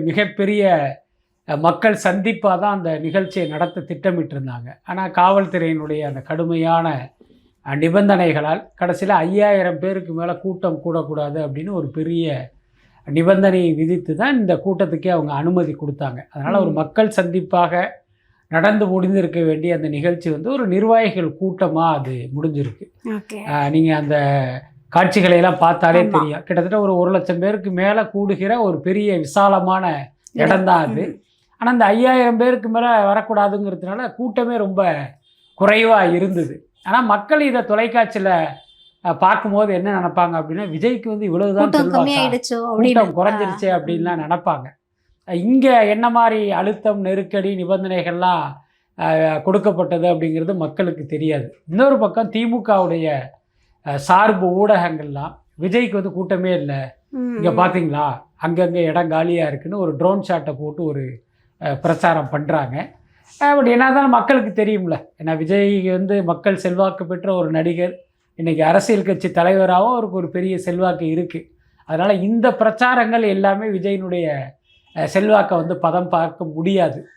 மிகப்பெரிய மக்கள் சந்திப்பாக தான் அந்த நிகழ்ச்சியை நடத்த திட்டமிட்டிருந்தாங்க. ஆனால் காவல்துறையினுடைய அந்த கடுமையான நிபந்தனைகளால் கடைசியில் 5000 பேருக்கு மேலே கூட்டம் கூடக்கூடாது அப்படின்னு ஒரு பெரிய நிபந்தனையை விதித்து தான் இந்த கூட்டத்துக்கே அவங்க அனுமதி கொடுத்தாங்க. அதனால் ஒரு மக்கள் சந்திப்பாக நடந்து முடிந்திருக்க வேண்டிய அந்த நிகழ்ச்சி வந்து ஒரு நிர்வாகிகள் கூட்டமாக அது முடிஞ்சிருக்கு. நீங்கள் அந்த காட்சிகளை எல்லாம் பார்த்தாலே தெரியும். கிட்டத்தட்ட ஒரு 1,00,000 பேருக்கு மேலே கூடுகிற ஒரு பெரிய விசாலமான இடம்தான் அது. ஆனால் அந்த 5000 பேருக்கு மேலே வரக்கூடாதுங்கிறதுனால கூட்டமே ரொம்ப குறைவாக இருந்தது. ஆனால் மக்கள் இதை தொலைக்காட்சியில் பார்க்கும்போது என்ன நினைப்பாங்க அப்படின்னா, விஜய்க்கு வந்து இவ்வளவுதான் கூட்டம் குறைஞ்சிருச்சு அப்படின்லாம் நினைப்பாங்க. இங்கே என்ன மாதிரி அழுத்தம், நெருக்கடி, நிபந்தனைகள்லாம் கொடுக்கப்பட்டது அப்படிங்கிறது மக்களுக்கு தெரியாது. இன்னொரு பக்கம் திமுகவுடைய சார்பு ஊடகங்கள்லாம் விஜய்க்கு வந்து கூட்டமே இல்லை, இங்கே பார்த்தீங்களா அங்கங்கே இடம் காலியாக இருக்குன்னு ஒரு ட்ரோன் ஷாட்டை போட்டு ஒரு பிரச்சாரம் பண்ணுறாங்க. பட் என்ன தான் மக்களுக்கு தெரியும்ல, ஏன்னா விஜய் வந்து மக்கள் செல்வாக்கு பெற்ற ஒரு நடிகர், இன்றைக்கி அரசியல் கட்சி தலைவராகவும் அவருக்கு ஒரு பெரிய செல்வாக்கு இருக்குது. அதனால் இந்த பிரச்சாரங்கள் எல்லாமே விஜயினுடைய செல்வாக்கை வந்து பதம் பார்க்க முடியாது.